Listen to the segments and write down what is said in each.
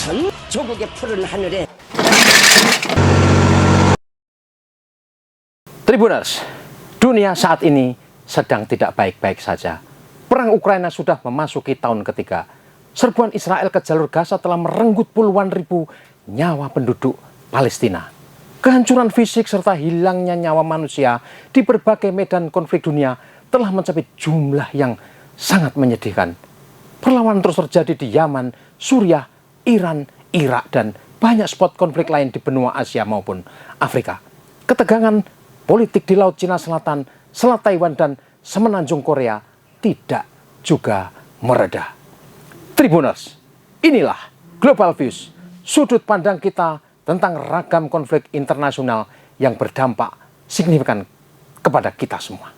전 조국의 푸른 하늘에 Tribuners, dunia saat ini sedang tidak baik-baik saja. Perang Ukraina sudah memasuki tahun ketiga. Serbuan Israel ke jalur Gaza telah merenggut puluhan ribu nyawa penduduk Palestina. Kehancuran fisik serta hilangnya nyawa manusia di berbagai medan konflik dunia telah mencapai jumlah yang sangat menyedihkan. Perlawanan terus terjadi di Yaman, Suriah, Iran, Irak, dan banyak spot konflik lain di benua Asia maupun Afrika. Ketegangan politik di Laut Cina Selatan, Selat Taiwan, dan Semenanjung Korea tidak juga mereda. Tribuners, inilah Global Views, sudut pandang kita tentang ragam konflik internasional yang berdampak signifikan kepada kita semua.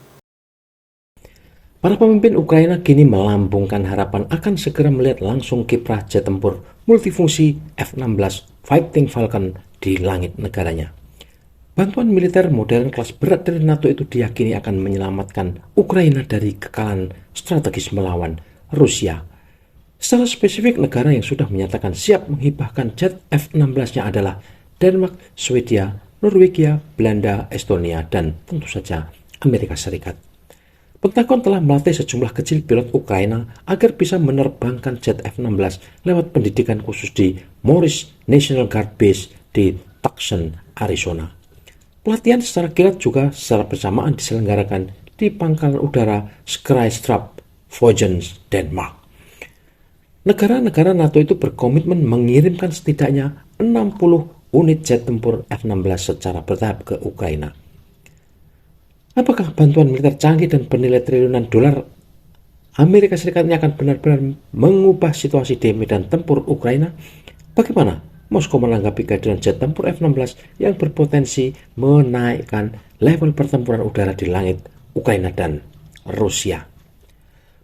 Para pemimpin Ukraina kini melambungkan harapan akan segera melihat langsung kiprah jet tempur multifungsi F-16 Fighting Falcon di langit negaranya. Bantuan militer modern kelas berat dari NATO itu diyakini akan menyelamatkan Ukraina dari kekalahan strategis melawan Rusia. Secara spesifik, negara yang sudah menyatakan siap menghibahkan jet F-16-nya adalah Denmark, Swedia, Norwegia, Belanda, Estonia, dan tentu saja Amerika Serikat. Pentagon telah melatih sejumlah kecil pilot Ukraina agar bisa menerbangkan jet F-16 lewat pendidikan khusus di Morris National Guard Base di Tucson, Arizona. Pelatihan secara kilat juga secara bersamaan diselenggarakan di pangkalan udara Skrydstrup, Vogens, Denmark. Negara-negara NATO itu berkomitmen mengirimkan setidaknya 60 unit jet tempur F-16 secara bertahap ke Ukraina. Apakah bantuan militer canggih dan bernilai triliunan dolar Amerika Serikat ini akan benar-benar mengubah situasi di medan tempur Ukraina? Bagaimana Moskow menanggapi kehadiran jet tempur F-16 yang berpotensi menaikkan level pertempuran udara di langit Ukraina dan Rusia?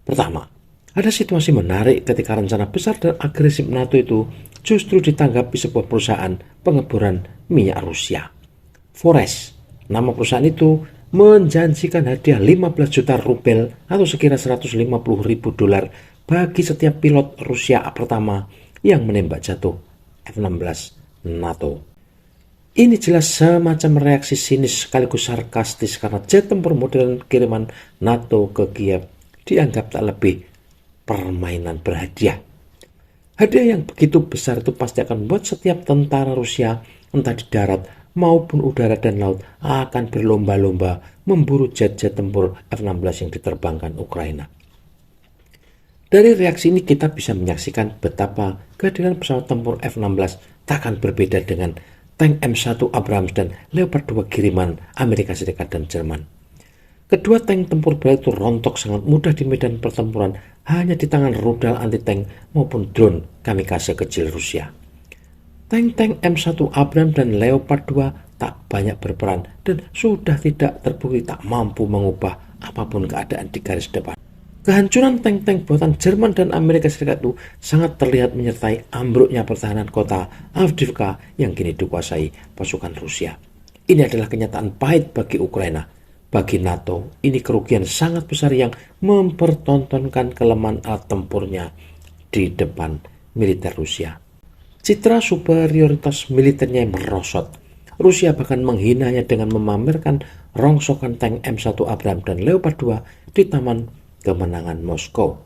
Pertama, ada situasi menarik ketika rencana besar dan agresif NATO itu justru ditanggapi sebuah perusahaan pengeboran minyak Rusia. Forest, nama perusahaan itu menjanjikan hadiah 15 juta rubel atau sekira 150 ribu dolar bagi setiap pilot Rusia pertama yang menembak jatuh F-16 NATO. Ini jelas semacam reaksi sinis sekaligus sarkastis karena jet tempur modern kiriman NATO ke Kiev dianggap tak lebih permainan berhadiah. Hadiah yang begitu besar itu pasti akan membuat setiap tentara Rusia entah di darat maupun udara dan laut akan berlomba-lomba memburu jet-jet tempur F-16 yang diterbangkan Ukraina. Dari reaksi ini kita bisa menyaksikan betapa kehadiran pesawat tempur F-16 takkan berbeda dengan tank M1 Abrams dan Leopard 2 kiriman Amerika Serikat dan Jerman. Kedua tank tempur berat itu rontok sangat mudah di medan pertempuran hanya di tangan rudal anti-tank maupun drone kamikaze kecil Rusia. Tank-tank M1 Abrams dan Leopard 2 tak banyak berperan dan sudah tidak terbukti tak mampu mengubah apapun keadaan di garis depan. Kehancuran tank-tank buatan Jerman dan Amerika Serikat itu sangat terlihat menyertai ambruknya pertahanan kota Avdiivka yang kini dikuasai pasukan Rusia. Ini adalah kenyataan pahit bagi Ukraina. Bagi NATO, ini kerugian sangat besar yang mempertontonkan kelemahan alat tempurnya di depan militer Rusia. Citra superioritas militernya yang merosot. Rusia bahkan menghinanya dengan memamerkan rongsokan tank M1 Abrams dan Leopard 2 di Taman Kemenangan Moskow.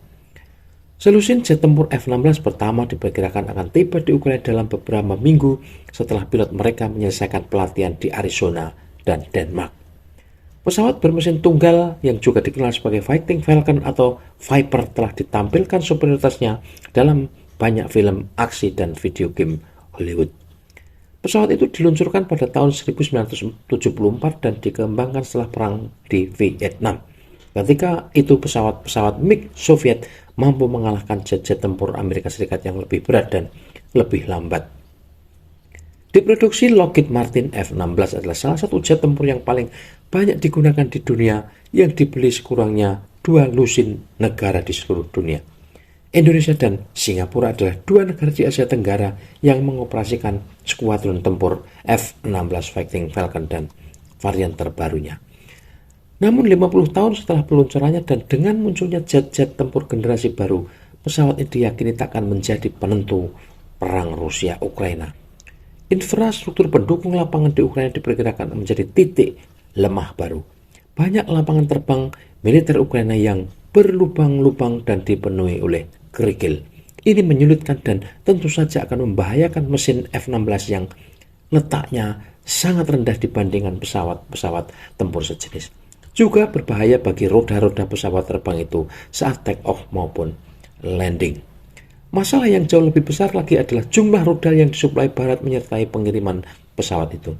Selusin jet tempur F-16 pertama diperkirakan akan tiba di Ukraina dalam beberapa minggu setelah pilot mereka menyelesaikan pelatihan di Arizona dan Denmark. Pesawat bermesin tunggal yang juga dikenal sebagai Fighting Falcon atau Viper telah ditampilkan superioritasnya dalam banyak film aksi dan video game Hollywood. Pesawat itu diluncurkan pada tahun 1974 dan dikembangkan setelah perang di Vietnam. Ketika itu pesawat-pesawat MiG Soviet mampu mengalahkan jet-jet tempur Amerika Serikat yang lebih berat dan lebih lambat. Diproduksi Lockheed Martin, F-16 adalah salah satu jet tempur yang paling banyak digunakan di dunia yang dibeli sekurangnya 2 lusin negara di seluruh dunia. Indonesia dan Singapura adalah 2 negara di Asia Tenggara yang mengoperasikan skuadron tempur F-16 Fighting Falcon dan varian terbarunya. Namun 50 tahun setelah peluncurannya dan dengan munculnya jet-jet tempur generasi baru, pesawat ini diyakini tak akan menjadi penentu perang Rusia-Ukraina. Infrastruktur pendukung lapangan di Ukraina diperkirakan menjadi titik lemah baru. Banyak lapangan terbang militer Ukraina yang berlubang-lubang dan dipenuhi oleh kerikil. Ini menyulitkan dan tentu saja akan membahayakan mesin F-16 yang letaknya sangat rendah dibandingkan pesawat-pesawat tempur sejenis. Juga berbahaya bagi roda-roda pesawat terbang itu saat take off maupun landing. Masalah yang jauh lebih besar lagi adalah jumlah rudal yang disuplai Barat menyertai pengiriman pesawat itu.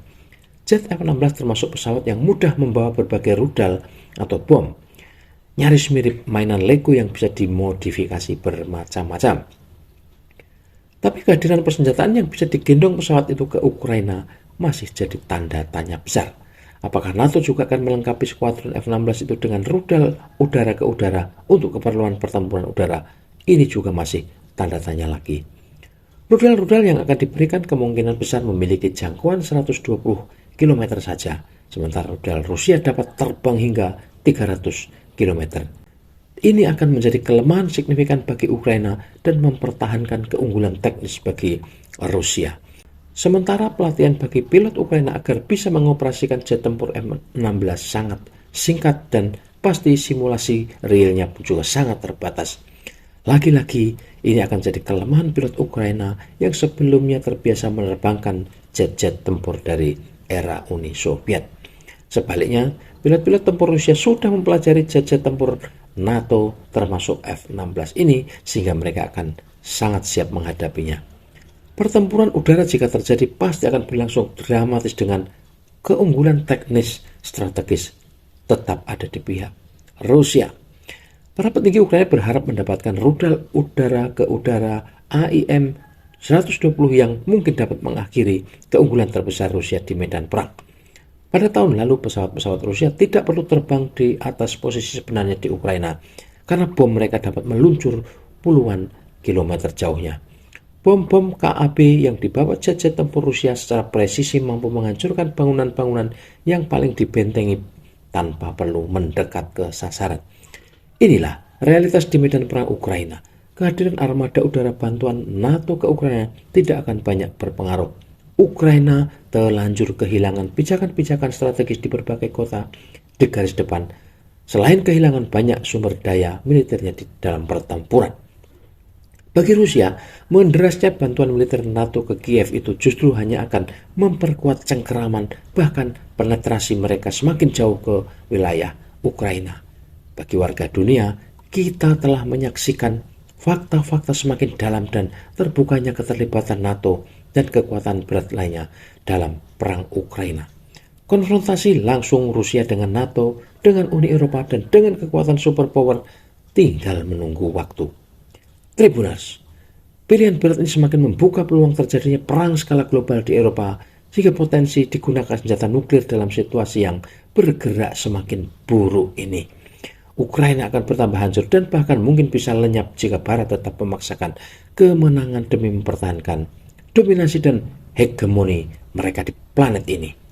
Jet F-16 termasuk pesawat yang mudah membawa berbagai rudal atau bom. Nyaris mirip mainan Lego yang bisa dimodifikasi bermacam-macam. Tapi kehadiran persenjataan yang bisa digendong pesawat itu ke Ukraina masih jadi tanda tanya besar. Apakah NATO juga akan melengkapi skuadron F-16 itu dengan rudal udara ke udara untuk keperluan pertempuran udara? Ini juga masih tanda tanya lagi. Rudal-rudal yang akan diberikan kemungkinan besar memiliki jangkauan 120 km saja, sementara rudal Rusia dapat terbang hingga 300 km. Ini akan menjadi kelemahan signifikan bagi Ukraina dan mempertahankan keunggulan teknis bagi Rusia. Sementara pelatihan bagi pilot Ukraina agar bisa mengoperasikan jet tempur F-16 sangat singkat dan pasti simulasi realnya pun juga sangat terbatas. Lagi-lagi, ini akan jadi kelemahan pilot Ukraina yang sebelumnya terbiasa menerbangkan jet-jet tempur dari era Uni Soviet. Sebaliknya, pilot-pilot tempur Rusia sudah mempelajari jet-jet tempur NATO termasuk F-16 ini sehingga mereka akan sangat siap menghadapinya. Pertempuran udara jika terjadi pasti akan berlangsung dramatis dengan keunggulan teknis strategis tetap ada di pihak Rusia. Para petinggi Ukraina berharap mendapatkan rudal udara ke udara AIM-120 yang mungkin dapat mengakhiri keunggulan terbesar Rusia di medan perang. Pada tahun lalu pesawat-pesawat Rusia tidak perlu terbang di atas posisi sebenarnya di Ukraina karena bom mereka dapat meluncur puluhan kilometer jauhnya. Bom-bom KAB yang dibawa jet-jet tempur Rusia secara presisi mampu menghancurkan bangunan-bangunan yang paling dibentengi tanpa perlu mendekat ke sasaran. Inilah realitas di medan perang Ukraina. Kehadiran armada udara bantuan NATO ke Ukraina tidak akan banyak berpengaruh. Ukraina terlanjur kehilangan pijakan-pijakan strategis di berbagai kota di garis depan, selain kehilangan banyak sumber daya militernya di dalam pertempuran. Bagi Rusia, menderasnya bantuan militer NATO ke Kiev itu justru hanya akan memperkuat cengkeraman, bahkan penetrasi mereka semakin jauh ke wilayah Ukraina. Bagi warga dunia, kita telah menyaksikan fakta-fakta semakin dalam dan terbukanya keterlibatan NATO dan kekuatan berat lainnya dalam perang Ukraina. Konfrontasi langsung Rusia dengan NATO, dengan Uni Eropa, dan dengan kekuatan superpower tinggal menunggu waktu. Tribuners, pilihan berat ini semakin membuka peluang terjadinya perang skala global di Eropa jika potensi digunakan senjata nuklir dalam situasi yang bergerak semakin buruk ini. Ukraina akan bertambah hancur dan bahkan mungkin bisa lenyap jika Barat tetap memaksakan kemenangan demi mempertahankan dominasi dan hegemoni mereka di planet ini.